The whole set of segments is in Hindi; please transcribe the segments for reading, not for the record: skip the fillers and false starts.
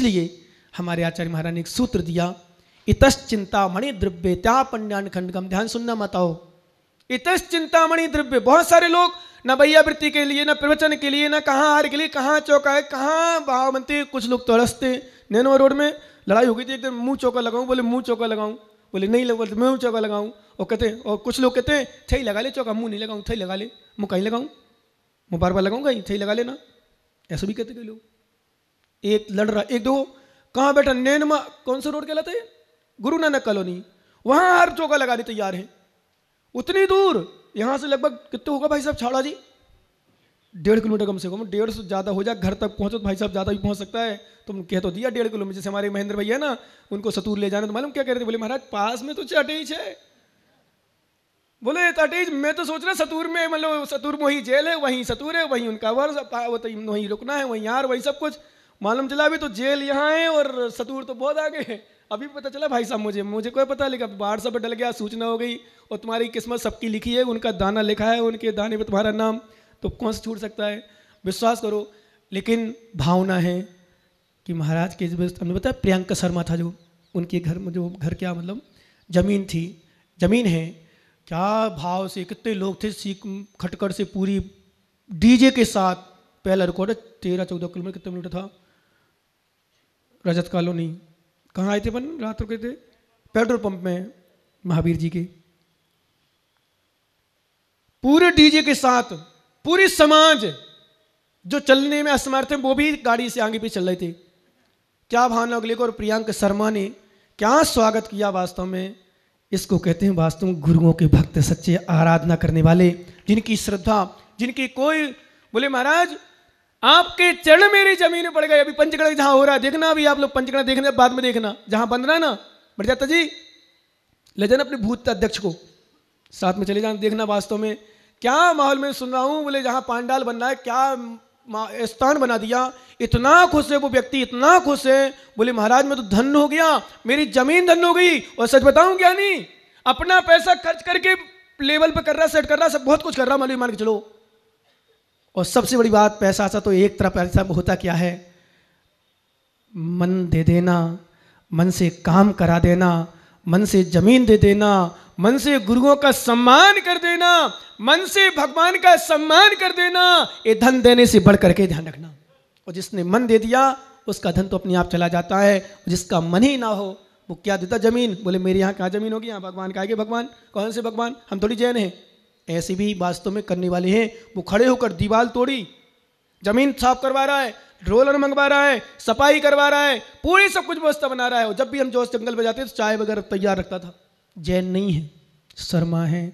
इसलिए हमारे आचार्य महाराज ने एक सूत्र दिया, इतश्चिंतामणि द्रव्य त्या पुण्यान खंडकम। ध्यान सुनना मत आओ, इतश्चिंतामणि द्रव्य। बहुत सारे लोग न भैयावृत्ति के लिए, न प्रवचन के लिए, न कहाँ हार के लिए, कहाँ चौका है, कहाँ भाव बनते। कुछ लोग तो हंसते। नैनो रोड में लड़ाई हो गई थी एक दिन, मुंह चौका लगाऊं, बोले मुंह चौका लगाऊं, बोले नहीं लगा, बोले मुंह चौका लगाऊं। और कहते, और कुछ लोग कहते हैं थई लगा ले चौका, मुंह नहीं लगाऊं, थई लगा ले, मुँह कहीं लगाऊं, मुँह बार बार लगाऊं कहीं, थई लगा लेना, ऐसा भी कहते कई लोग। एक लड़ रहा, एक दो कहाँ बैठा, नैनमा कौन सा रोड कहलाता है, गुरु नानक कॉलोनी, वहां हर चौका लगाने तैयार है। उतनी दूर यहां से लगभग कितना होगा भाई साहब छाड़ा जी, 1.5 किलोमीटर कम से कम, 1.5 से ज़्यादा हो जाए। घर तक पहुंचो तो भाई साहब ज़्यादा भी पहुंच सकता है। तुम कह तो दिया 1.5 किलोमीटर। जैसे हमारे महेंद्र भैया ना, उनको सतूर ले जाना, तो मालूम क्या कह रहे थे, बोले महाराज पास में तो चटेज है। बोले चटेज, मैं तो सोच रहा सतूर में, मतलब सतूर में वही जेल है, वहीं सतूर है, वहीं उनका वर्ष, वहीं रुकना है, वहीं यार वही सब कुछ। मालूम चला अभी तो जेल यहाँ है और सतूर तो बहुत आगे है। अभी पता चला भाई साहब, मुझे कोई पता, लेकिन व्हाट्सएप पर डल गया, सूचना हो गई। और तुम्हारी किस्मत सबकी लिखी है, उनका दाना लिखा है, उनके दाने पे तुम्हारा नाम, तो कौन से छूट सकता है। विश्वास करो। लेकिन भावना है कि महाराज के, हमने बताया प्रियंका शर्मा था जो, उनके घर में जो घर क्या मतलब जमीन थी, जमीन है, क्या भाव से कितने लोग थे, सीख खटकर से पूरी डीजे के साथ। पहला रिकॉर्ड 13-14 किलोमीटर, कितने किलोमीटर था। रजत कॉलोनी, कहाँ आए थे अपन, रात रुके थे पेट्रोल पंप में महावीर जी के, पूरे डीजे के साथ। पूरी समाज जो चलने में असमर्थ है वो भी गाड़ी से आगे पीछे चल रहे थे। क्या भावना अगले को। और प्रियंका शर्मा ने क्या स्वागत किया। वास्तव में इसको कहते हैं वास्तव में गुरुओं के भक्त, सच्चे आराधना करने वाले, जिनकी श्रद्धा, जिनकी कोई। बोले महाराज आपके चरण मेरी जमीन में पड़ गए। अभी पंचगढ़ जहां हो रहा है देखना, अभी आप लोग पंचगढ़ देखने बाद में देखना, जहां बन रहा है ना, बढ़ जाता जी ले जाना अपने भूत अध्यक्ष को साथ में चले जाना, देखना वास्तव में क्या माहौल में सुन रहा हूं। बोले जहां पांडाल बन रहा है, क्या स्थान बना दिया, इतना खुश है वो व्यक्ति, इतना खुश है। बोले महाराज मैं तो धन्य हो गया, मेरी जमीन धन्य हो गई। और सच बताऊं क्या, नहीं अपना पैसा खर्च करके लेवल पे कर रहा, सेट कर रहा, सब बहुत कुछ कर रहा, मालूम मान के चलो। और सबसे बड़ी बात, पैसा ऐसा तो एक तरफ ऐसा होता क्या है, मन दे देना, मन से काम करा देना, मन से जमीन दे देना, मन से गुरुओं का सम्मान कर देना, मन से भगवान का सम्मान कर देना। ये धन देने से बढ़ करके ध्यान रखना। और जिसने मन दे दिया उसका धन तो अपने आप चला जाता है। जिसका मन ही ना हो वो क्या देता, जमीन। बोले मेरे यहाँ कहाँ जमीन होगी, यहाँ भगवान का आगे भगवान, कौन से भगवान, हम थोड़ी जैन हैं। ऐसे भी वास्तव में करने वाले हैं। वो खड़े होकर दीवार तोड़ी, जमीन साफ करवा रहा है, रोलर मंगवा रहा है, सफाई करवा रहा है, पूरी सब कुछ व्यवस्था बना रहा है। और जब भी हम जोश जंगल में जाते तो चाय वगैरह तैयार रखता था। जैन नहीं है, शर्मा है,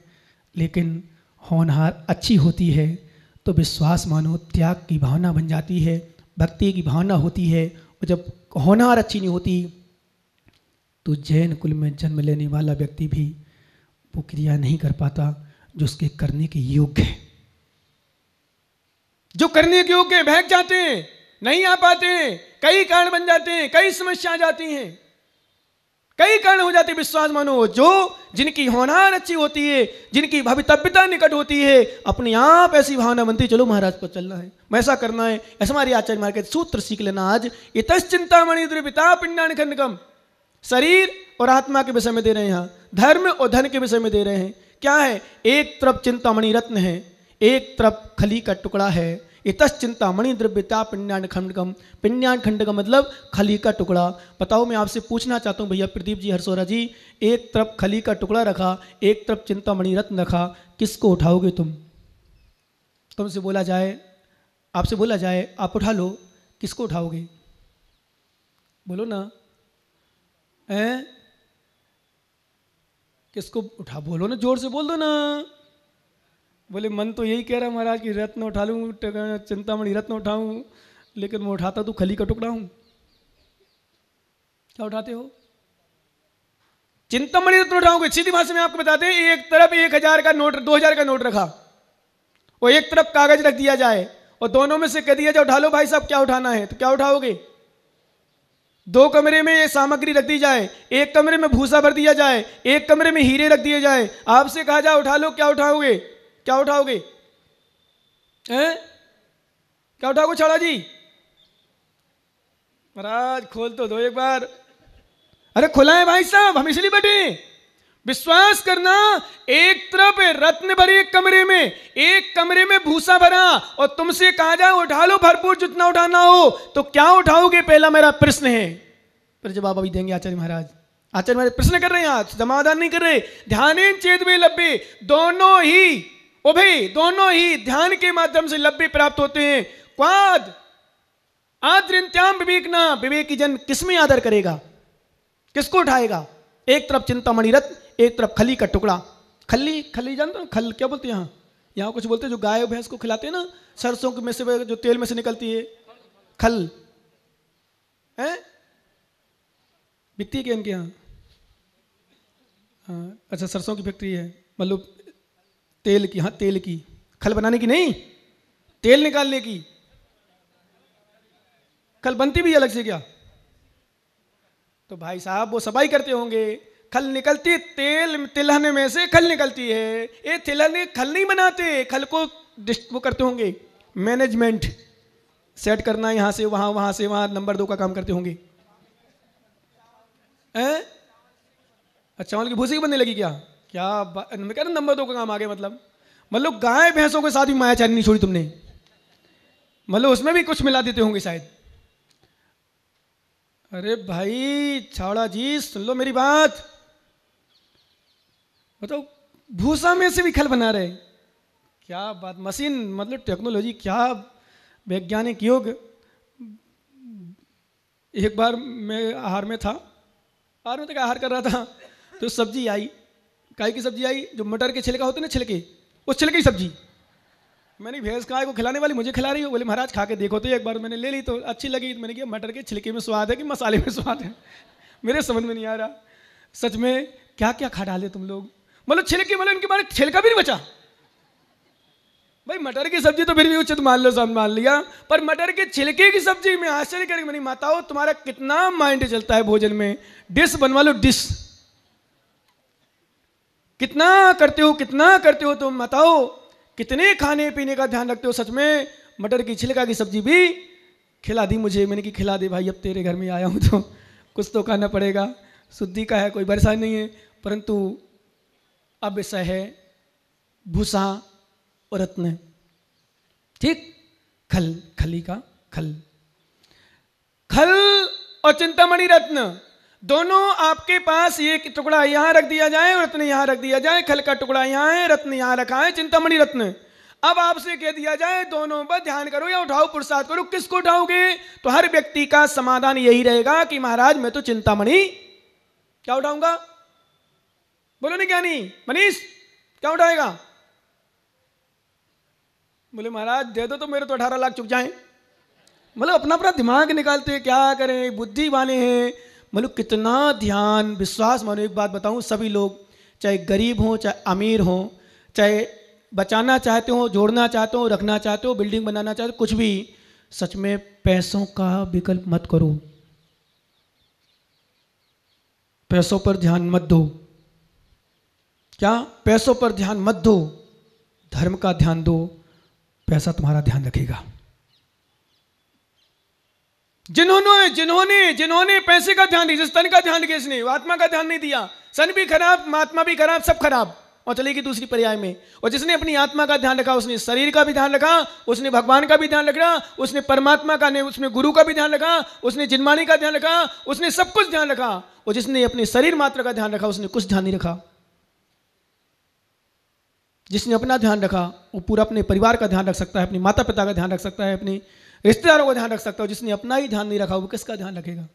लेकिन होनहार अच्छी होती है तो विश्वास मानो त्याग की भावना बन जाती है, भक्ति की भावना होती है। और जब होनहार अच्छी नहीं होती तो जैन कुल में जन्म लेने वाला व्यक्ति भी वो क्रिया नहीं कर पाता जो उसके करने के योग्य है। जो करने के योग्य भाग जाते हैं, नहीं आ पाते हैं, कई कारण बन जाते हैं, कई समस्या आ जाती हैं, कई कारण हो जाते हैं। विश्वास मानो जो जिनकी होनहार अच्छी होती है, जिनकी भवितव्यता निकट होती है, अपने आप ऐसी भावना बनती है, चलो महाराज पर चलना है, ऐसा करना है। ऐसा हमारे आचार्य महाराज के सूत्र सीख लेना। आज इतश्चिंतामणि द्रव्यता पिंडान खंडकम, शरीर और आत्मा के विषय में दे रहे हैं, यहाँ धर्म और धन के विषय में दे रहे हैं। क्या है, एक तरफ चिंतामणि रत्न है, एक तरफ खली का टुकड़ा है। इतश्चिंतामणि द्रव्यता पिंडान खंडकम, पिंडान खंड का मतलब खली का टुकड़ा। बताओ, मैं आपसे पूछना चाहता हूँ भैया प्रदीप जी, हरसोरा जी, एक तरफ खली का टुकड़ा रखा, एक तरफ चिंतामणि रत्न रखा, किसको उठाओगे तुम? तुमसे बोला जाए, आपसे बोला जाए आप उठा लो, किसको उठाओगे? बोलो ना, किसको उठा, बोलो ना, जोर से बोल दो ना। बोले मन तो यही कह रहा महाराज कि रत्न उठा लूँ, चिंतामणि रत्न उठाऊं, लेकिन मैं उठाता तो खली का टुकड़ा हूं। क्या उठाते हो? चिंतामणि रत्न उठाओगे। सीधी भाषा में आपको बताते हैं, एक तरफ 1000 का नोट, 2000 का नोट रखा और एक तरफ कागज रख दिया जाए और दोनों में से कह दिया जाए उठा लो भाई साहब, क्या उठाना है, तो क्या उठाओगे? 2 कमरे में ये सामग्री रख दी जाए, एक कमरे में भूसा भर दिया जाए, एक कमरे में हीरे रख दिए जाए, आपसे कहा जाए उठा लो, क्या उठाओगे? क्या उठाओगे? क्या उठाओगे छाड़ा जी? महाराज खोल तो दो एक बार। अरे खुला है भाई साहब, हम इसलिए बैठे। विश्वास करना, एक तरफ रत्न भरे एक कमरे में भूसा भरा, और तुमसे कहा जाए उठा लो भरपूर जितना उठाना हो, तो क्या उठाओगे? पहला मेरा प्रश्न है। फिर जवाब अभी देंगे आचार्य महाराज। आचार्य महाराज प्रश्न कर रहे हैं, आज समाधान नहीं कर रहे। ध्यानेन चेदवे लभ्ये, दोनों ही ध्यान के माध्यम से लभ्य प्राप्त होते हैं। क्वाद आद्रिंत्याम विवेकना, विवेकी जन किसमें आदर करेगा, किसको उठाएगा? एक तरफ चिंतामणि रत्न, एक तरफ खली का टुकड़ा। खली जानते हो? खल क्या बोलते हैं यहाँ कुछ बोलते हैं, जो गाय भैंस को खिलाते हैं ना, सरसों में से जो तेल में से निकलती है, खल है। बिकती है क्या इनके यहाँ? हाँ अच्छा, सरसों की फैक्ट्री है, मतलब तेल की। हाँ तेल की, खल बनाने की नहीं, तेल निकालने की। खल बनती भी अलग से क्या? तो भाई साहब वो सफाई करते होंगे, खल निकलती है, तेल तिलहन में से खल निकलती है। ये तिलहन खल नहीं बनाते, खल को वो करते होंगे मैनेजमेंट, सेट करना यहाँ से वहाँ, वहाँ से वहाँ, नंबर 2 का काम करते होंगे। अच्छा चावल की भूसी की बनने लगी क्या? मैं कह रहा नंबर 2 का काम आ गया। मतलब गाय भैंसों के साथ भी मायाचारी नहीं छोड़ी तुमने, मतलब उसमें भी कुछ मिला देते होंगे शायद। अरे भाई छावड़ा जी सुन लो मेरी बात, बताओ भूसा में से भी खल बना रहे, क्या बात! मशीन, मतलब टेक्नोलॉजी, क्या वैज्ञानिक युग। एक बार मैं आहार में था, आहार कर रहा था, तो सब्जी आई, काय की सब्जी आई, जो मटर के छिलका होते ना, छिलके, उस छिलके की सब्जी। मैंने भैंस काय को खिलाने वाली मुझे खिला रही हो, बोले महाराज खा के देखो। तो एक बार मैंने ले ली तो अच्छी लगी, तो मैंने कहा मटर के छिलके में स्वाद है कि मसाले में स्वाद है, मेरे समझ में नहीं आ रहा। सच में क्या क्या खा डाले तुम लोग, मतलब छिलके, मतलब इनके बारे छिलका भी नहीं बचा। भाई मटर की सब्जी तो फिर भी उचित मान लो, सब मान लिया, पर मटर के छिलके की सब्जी में आश्चर्य करेंगे। मैंने माताओं तुम्हारा कितना माइंड चलता है भोजन में, डिश बनवा लो डिश, कितना करते हो तुम, बताओ कितने खाने पीने का ध्यान रखते हो। सच में मटर की छिलका की सब्जी भी खिला दी मुझे, मैंने कि खिला दे भाई, अब तेरे घर में आया हूं तो कुछ तो खाना पड़ेगा। शुद्धि का है, कोई परेशानी नहीं है, परंतु अब विषय है भूसा और रत्न। ठीक, खली का खल और चिंतामणि रत्न दोनों आपके पास, एक टुकड़ा यहां रख दिया जाए और रत्न यहां रख दिया जाए। खल का टुकड़ा यहां है, रत्न यहां रखा है, चिंतामणि रत्न। अब आपसे कह दिया जाए दोनों पर ध्यान करो या उठाओ, पुरुषार्थ करो, किसको उठाओगे? तो हर व्यक्ति का समाधान यही रहेगा कि महाराज मैं तो चिंतामणि क्या उठाऊंगा? बोलो नहीं ज्ञानी मनीष, क्या उठाएगा? बोले महाराज दे दो तो मेरे तो 18 लाख चुक जाए। मतलब अपना अपना दिमाग निकालते, क्या करें, बुद्धि वाले हैं। मतलब कितना ध्यान, विश्वास मानो। एक बात बताऊं, सभी लोग चाहे गरीब हो चाहे अमीर हो, चाहे बचाना चाहते हो, जोड़ना चाहते हो, रखना चाहते हो, बिल्डिंग बनाना चाहते हो, कुछ भी, सच में पैसों का विकल्प मत करो, पैसों पर ध्यान मत दो। क्या? पैसों पर ध्यान मत दो, धर्म का ध्यान दो, पैसा तुम्हारा ध्यान रखेगा। जिन्होंने पैसे का ध्यान दिया, जिस तन का ध्यान दिया, इसने आत्मा का ध्यान नहीं दिया, सन भी खराब, आत्मा भी खराब, सब खराब, और चलेगी दूसरी पर्याय में। और जिसने अपनी आत्मा का ध्यान रखा, उसने शरीर का भी ध्यान रखा, उसने भगवान का भी ध्यान रखा, उसने परमात्मा का, उसने गुरु का भी ध्यान रखा, उसने जिनवाणी का ध्यान रखा, उसने सब कुछ ध्यान रखा। और जिसने अपने शरीर मात्र का ध्यान रखा, उसने कुछ ध्यान नहीं रखा। जिसने अपना ध्यान रखा वो पूरा अपने परिवार का ध्यान रख सकता है, अपने माता पिता का ध्यान रख सकता है, अपने रिश्तेदारों का ध्यान रख सकता है। जिसने अपना ही ध्यान नहीं रखा वो किसका ध्यान रखेगा?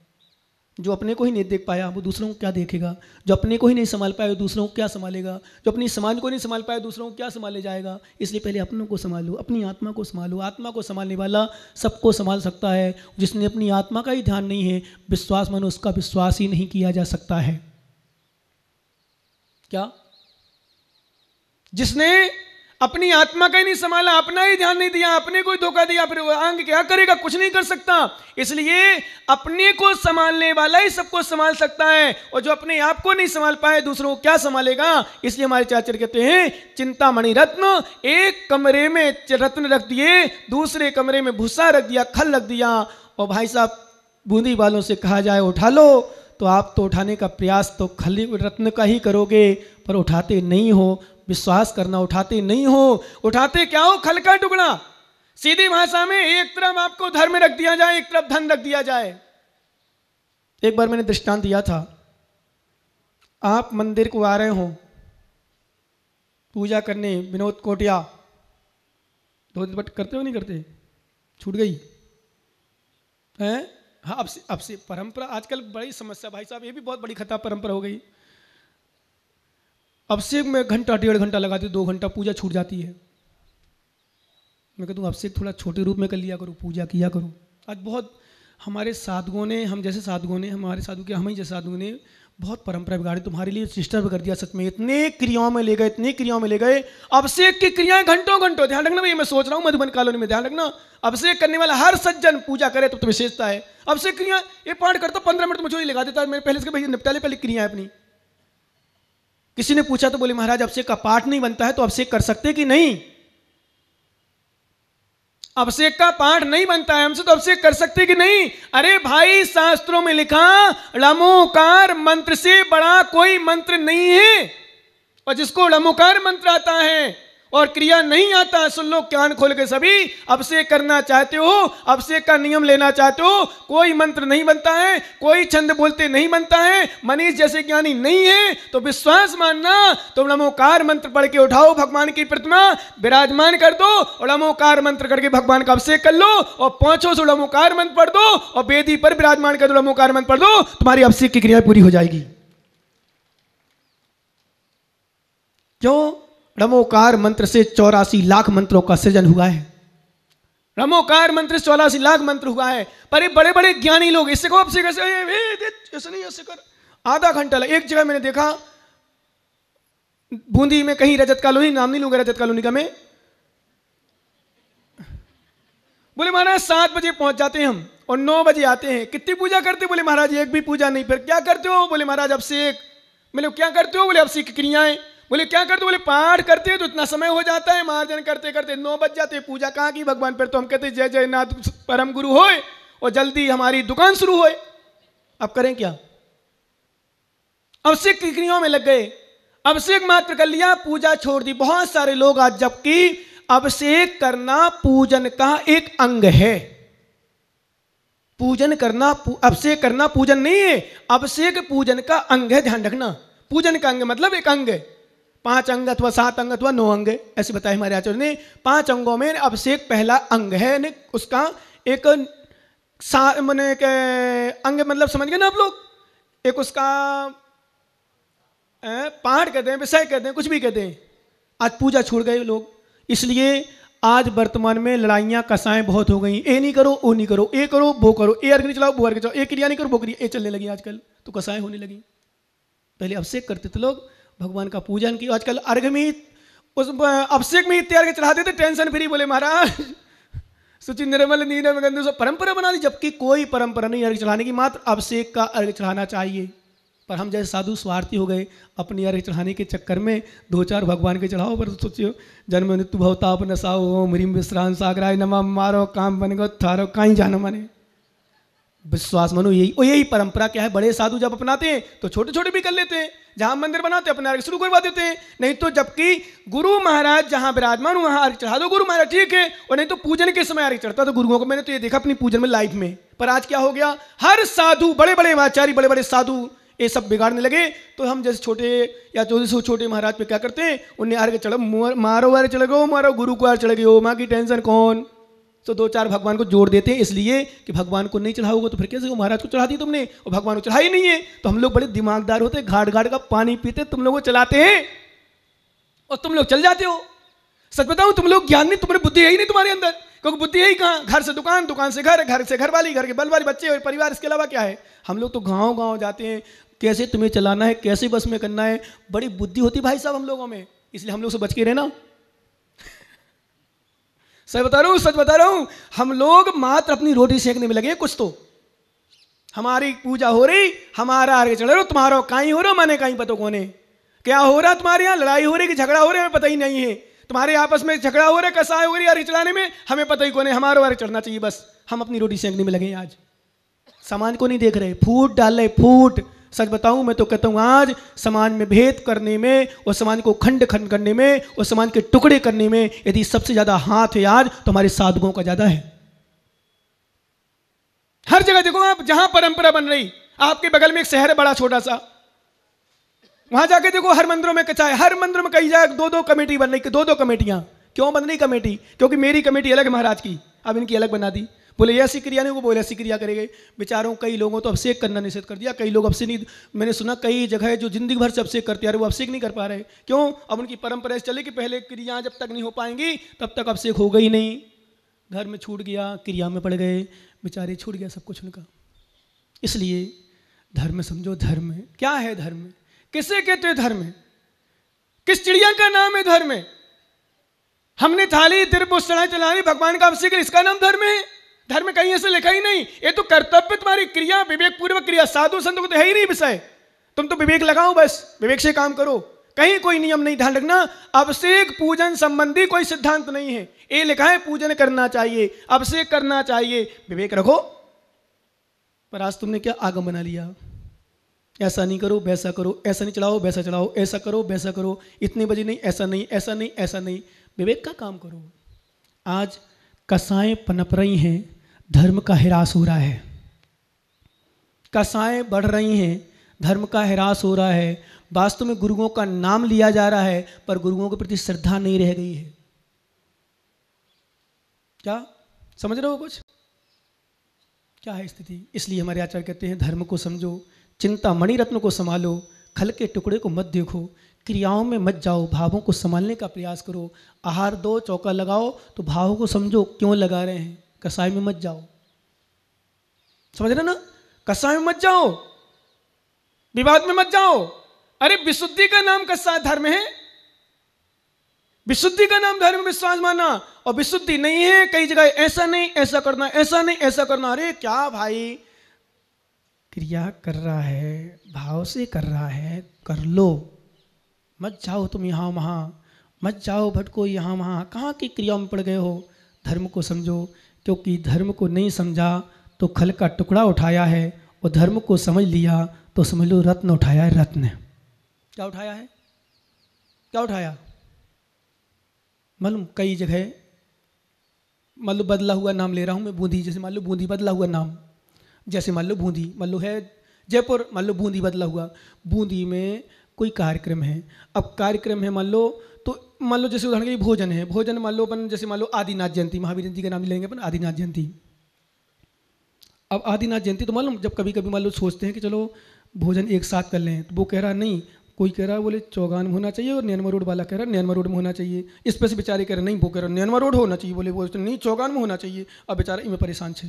जो अपने को ही नहीं देख पाया वो दूसरों को क्या देखेगा? जो अपने को ही नहीं संभाल पाया वो दूसरों को क्या संभालेगा? जो अपनी समाज को नहीं संभाल पाया दूसरों को क्या संभाले जाएगा? इसलिए पहले अपनों को संभालो, अपनी आत्मा को संभालो। आत्मा को संभालने वाला सबको संभाल सकता है। जिसने अपनी आत्मा का ही ध्यान नहीं है, विश्वास मानो उसका विश्वास ही नहीं किया जा सकता है। क्या? जिसने अपनी आत्मा का ही नहीं संभाला, अपना ही ध्यान नहीं दिया, अपने को ही धोखा दिया, फिर आंग क्या करेगा? कुछ नहीं कर सकता। इसलिए अपने को संभालने वाला ही सबको संभाल सकता है, और जो अपने आप को नहीं संभाल पाए दूसरों को क्या संभालेगा? इसलिए हमारे चाचा कहते हैं चिंतामणि रत्न, एक कमरे में रत्न रख दिए, दूसरे कमरे में भूसा रख दिया, खल रख दिया। और भाई साहब बूंदी वालों से कहा जाए उठा लो, तो आप तो उठाने का प्रयास तो खली रत्न का ही करोगे, पर उठाते नहीं हो। विश्वास करना, उठाते नहीं हो। उठाते क्या हो? खल का टुकड़ा। सीधी भाषा में एक तरफ आपको धर्म रख दिया जाए, एक तरफ धन रख दिया जाए। एक बार मैंने दृष्टांत दिया था, आप मंदिर को आ रहे हो पूजा करने, विनोद कोटिया धोती बट करते हो नहीं करते? छूट गई है? हाँ, अब से परंपरा आजकल बड़ी समस्या भाई साहब, ये भी बहुत बड़ी खता परंपरा हो गई। अब से मैं घंटा 1.5 घंटा लगाती, 2 घंटा पूजा छूट जाती है। मैं कहता हूँ अब से थोड़ा छोटे रूप में कर लिया करो, पूजा किया करो। आज बहुत हमारे साधुओं ने, हम जैसे साधुओं ने, हमारे साधु के हम ही जैसे साधुओं ने बहुत परंपरा बिगाड़ी, तुम्हारे लिए सिस्टर कर दिया। सच में इतने क्रियाओं में ले गए, इतनी क्रियाओं में ले गए। अभिषेक की क्रियाएं घंटों घंटों, ध्यान रखना भाई, मैं सोच रहा हूँ मधुबन कॉलोनी में, ध्यान रखना, अभिषेक करने वाला हर सज्जन पूजा करे तो विशेषता है। अभिषेक क्रिया ये पाठ करता 15 मिनट मुझे ही लगा देता है। मेरे पहले से भाई निपटा ले पहले क्रिया अपनी। किसी ने पूछा तो बोले महाराज अभिषेक का पाठ नहीं बनता है तो अभिषेक कर सकते कि नहीं? अभिषेक का पाठ नहीं बनता है हमसे तो अभिषेक कर सकते कि नहीं? अरे भाई शास्त्रों में लिखा लमोकार मंत्र से बड़ा कोई मंत्र नहीं है। और जिसको लमोकार मंत्र आता है और क्रिया नहीं आता, सुन लो कान खोल के सभी, अभिषेक करना चाहते हो, अभिषेक का नियम लेना चाहते हो, कोई मंत्र नहीं बनता है, कोई छंद बोलते नहीं बनता है, मनीष जैसे ज्ञानी नहीं है तो विश्वास मानना, तो नमोकार मंत्र पढ़ के उठाओ, भगवान की प्रतिमा विराजमान कर दो और नमोकार मंत्र करके भगवान का अभिषेक कर लो और 500 नमोकार मंत्र पढ़ दो और वेदी पर विराजमान कर दो, नमोकार मंत्र पढ़ दो, तुम्हारी अभिषेक की क्रिया पूरी हो जाएगी। क्यों? नमोकार मंत्र से 84 लाख मंत्रों का सृजन हुआ है। नमोकार मंत्र से 84 लाख मंत्र हुआ है। पर ये बड़े बड़े ज्ञानी लोग इससे को अभिषेक ऐसे नहीं, ऐसे कर आधा घंटा लगा। एक जगह मैंने देखा बूंदी में कहीं रजत कॉलोनी, नाम नहीं लूंगा रजत कॉलोनी का मैं, बोले महाराज 7 बजे पहुंच जाते हैं हम और 9 बजे आते हैं। कितनी पूजा करते? बोले महाराज एक भी पूजा नहीं। फिर क्या करते हो? बोले महाराज अभिषेक। मैंने क्या करते हो? बोले अभिषेक की क्रियाएं। बोले क्या करते? बोले पाठ करते हैं तो इतना समय हो जाता है, मार्जन करते करते 9 बज जाते, पूजा कहाँ की भगवान। फिर तो हम कहते जय जय नाथ परम गुरु होए और जल्दी हमारी दुकान शुरू होए। अब करें क्या? अभिषेक की क्रियाओं में लग गए, अभिषेक मात्र कर लिया, पूजा छोड़ दी। बहुत सारे लोग आज, जबकि अभिषेक करना पूजन का एक अंग है। पूजन करना, अभिषेक करना पूजन नहीं है, अभिषेक पूजन का अंग है। ध्यान रखना, पूजन का अंग मतलब एक अंग है। 5 अंग अथवा 7 अंग अथवा 9 अंग ऐसे बताए हमारे आचार्य ने। 5 अंगों में अभिषेक पहला अंग है, उसका एक मैंने एक अंग मतलब समझ गए ना आप लोग। एक उसका पाठ कहते हैं, विषय कहते हैं, कुछ भी कहते हैं। आज पूजा छोड़ गए लोग, इसलिए आज वर्तमान में लड़ाइयाँ कसाएं बहुत हो गई। ए नहीं करो, ओ नहीं करो, ए करो, वो करो, ए अर्घ नहीं चलाओ, वो अर्घ चलाओ, ए क्रिया नहीं करो, वो क्रिया, ए चलने लगी आजकल तो कसाएं होने लगी। पहले अभिषेक करते थे लोग, भगवान का पूजन की, आजकल अर्घ में ही, उस अभिषेक में ही इतने अर्घ चढ़ाते थे, टेंशन फ्री। बोले महाराज सुचि निर्मल नीरव गंधु सब परंपरा बना दी, जबकि कोई परंपरा नहीं अर्घ चढ़ाने की, मात्र अभिषेक का अर्घ चढ़ाना चाहिए। पर हम जैसे साधु स्वार्थी हो गए, अपनी अर्घ चढ़ाने के चक्कर में 2-4 भगवान के चढ़ाओ। पर सोचियो जन्म मृत्यु भवताप नसाओ ओम ह्रीम विश्रांत सागराय नमः, मारो काम बन गो थारो कहीं जानो माने। विश्वास मानो यही परंपरा क्या है। बड़े साधु जब अपनाते हैं तो छोटे छोटे भी कर लेते हैं, जहां मंदिर बनाते हैं अपने अर्घ शुरू करवा देते हैं। नहीं तो जबकि गुरु महाराज जहां विराजमान हो वहां अर्घ चढ़ा दो गुरु महाराज, ठीक है। और नहीं तो पूजन के समय अर्घ चढ़ता तो गुरुओं को, मैंने तो ये देखा अपनी पूजन में लाइफ में। पर आज क्या हो गया, हर साधु, बड़े बड़े आचार्य, बड़े बड़े साधु ये सब बिगाड़ने लगे। तो हम जैसे छोटे या 1400 छोटे महाराज पे क्या करते हैं, उन्हें अर्घ चढ़ो, मारो अर्घ चढ़ गो, मारो गुरु को अर्घ चढ़ गए, माँ की टेंशन कौन। तो 2-4 भगवान को जोड़ देते हैं, इसलिए कि भगवान को नहीं चढ़ाओगे तो फिर कैसे हो, महाराज को चढ़ा दी तुमने और भगवान को चढ़ाई नहीं है। तो हम लोग बड़े दिमागदार होते, घाट घाट का पानी पीते, तुम लोग चलाते हैं और तुम लोग चल जाते हो। सच बताऊं, तुम लोग ज्ञान नहीं, तुम्हारी बुद्धि है ही नहीं तुम्हारे अंदर। क्योंकि बुद्धि है ही कहाँ, घर से दुकान, दुकान से घर, घर से घर वाली, घर के बल वाली बच्चे और परिवार, इसके अलावा क्या है। हम लोग तो गाँव गाँव जाते हैं, कैसे तुम्हें चलाना है, कैसे बस में करना है, बड़ी बुद्धि होती भाई साहब हम लोगों में। इसलिए हम लोग से बच के रहना। सच बता रहा हूं, हम लोग मात्र अपनी रोटी सेकने में लगे। कुछ तो हमारी पूजा हो रही, हमारा अर्घ चढ़ रहा, तुम्हारा कहीं हो रहा, माने कहीं पता कोने क्या हो रहा, तुम्हारे यहाँ लड़ाई हो रही कि झगड़ा हो रहा है, हमें पता ही नहीं है। तुम्हारे आपस में झगड़ा हो रहा है, कसाई हो रही अर्घ चढ़ाने में, हमें पता ही कोने, हमारा अर्घ चढ़ना चाहिए, बस हम अपनी रोटी सेकने में लगे आज। समाज को नहीं देख रहे, फूट डाल रहे, फूट। सच बताऊं, मैं तो कहता हूं आज समाज में भेद करने में और समाज को खंड खंड करने में और समाज के टुकड़े करने में यदि सबसे ज्यादा हाथ है आज तो हमारे साधुओं का ज्यादा है। हर जगह देखो आप, जहां परंपरा बन रही, आपके बगल में एक शहर है बड़ा छोटा सा, वहां जाके देखो हर मंदिरों में कचाए, हर मंदिर में कई जगह दो दो कमेटी बन रही, दो दो कमेटियां। क्यों बन रही कमेटी? क्योंकि मेरी कमेटी अलग है महाराज की, अब इनकी अलग बना दी। बोले ऐसी क्रिया नहीं, वो बोले ऐसी क्रिया करेंगे। बेचारों कई लोगों तो अभिषेक करना निषेध कर दिया, कई लोग अभिषेक नहीं, मैंने सुना कई जगह जो जिंदगी भर से अभिषेक करते आ रहे वो अभिषेक नहीं कर पा रहे। क्यों? अब उनकी परंपरा ऐसे चले कि पहले क्रिया जब तक नहीं हो पाएंगी तब तक अभिषेक होगा ही नहीं। घर में छूट गया, क्रिया में पड़ गए, बेचारे छूट गया सब कुछ उनका। इसलिए धर्म समझो। धर्म क्या है? धर्म किसे कहते हैं? धर्म किस चिड़िया का नाम है? धर्म हमने थाली तिरप चलाई भगवान का अभिषेक, इसका नाम धर्म है? धर्म कहीं ऐसे लिखा ही नहीं। ये तो कर्तव्य तुम्हारी क्रिया, विवेक पूर्वक क्रिया। साधु संतों को तो है ही नहीं विषय, तुम तो विवेक लगाओ, बस विवेक से काम करो। कहीं कोई नियम नहीं। ध्यान रखना, अभिषेक पूजन संबंधी कोई सिद्धांत नहीं है। ये लिखा है पूजन करना चाहिए, अभिषेक करना चाहिए, विवेक रखो। पर आज तुमने क्या आगम बना लिया, ऐसा नहीं करो वैसा करो, ऐसा नहीं चढ़ाओ वैसा चढ़ाओ, ऐसा करो वैसा करो, इतने बजे नहीं, ऐसा नहीं, ऐसा नहीं, ऐसा नहीं। विवेक का काम करो। आज कसाएं पनप रही हैं, धर्म का ह्रास हो रहा है। कसाएं बढ़ रही हैं, धर्म का ह्रास हो रहा है। वास्तव में गुरुओं का नाम लिया जा रहा है पर गुरुओं के प्रति श्रद्धा नहीं रह गई है। क्या समझ रहे हो? कुछ क्या है स्थिति? इसलिए हमारे आचार्य कहते हैं धर्म को समझो, चिंता मणि रत्न को संभालो, खल के टुकड़े को मत देखो, क्रियाओं में मत जाओ, भावों को संभालने का प्रयास करो। आहार दो, चौका लगाओ तो भावों को समझो क्यों लगा रहे हैं। कसाय में मत जाओ, समझ रहे ना? कसाय में मत जाओ, विवाद में मत जाओ। अरे विशुद्धि का नाम कसा धर्म है? विशुद्धि का नाम धर्म, विश्वास मानना। और विशुद्धि नहीं है कई जगह, ऐसा नहीं ऐसा करना, ऐसा नहीं ऐसा करना। अरे क्या भाई, क्रिया कर रहा है, भाव से कर रहा है, कर लो। मत जाओ तुम यहाँ वहाँ, मत जाओ भटको यहाँ वहाँ, कहाँ की क्रियाओं में पड़ गए हो। धर्म को समझो, क्योंकि धर्म को नहीं समझा तो खल का टुकड़ा उठाया है, और धर्म को समझ लिया तो समझ लो रत्न उठाया है। रत्न क्या उठाया है? क्या उठाया? मालूम कई जगह, मान लो बदला हुआ नाम ले रहा हूँ मैं, बूंदी, जैसे मान लो बूंदी बदला हुआ नाम, जैसे मान लो बूंदी, मान लो है जयपुर, मान लो बूंदी बदला हुआ। बूंदी में कोई कार्यक्रम है, अब कार्यक्रम है मान लो, तो मान लो जैसे उदाहरण के लिए भोजन है, भोजन मान लो अपन, जैसे मान लो आदिनाथ जयंती, महावीर जयंती का नाम लेंगे अपन, आदिनाथ जयंती। अब आदिनाथ जयंती तो मालूम जब कभी कभी मान लो सोचते हैं कि चलो भोजन एक साथ कर लें, तो वो कह रहा नहीं, कोई कह रहा है बोले चौगान में होना चाहिए, और नैनवा रोड वाला कह रहा है नैनवा रोड में होना चाहिए। इस पर से बेचारे कह रहे नहीं, वो कह रहा नैनवा रोड होना चाहिए, बोले वो नहीं चौगान में होना चाहिए। अब बेचारा इनमें परेशान छे।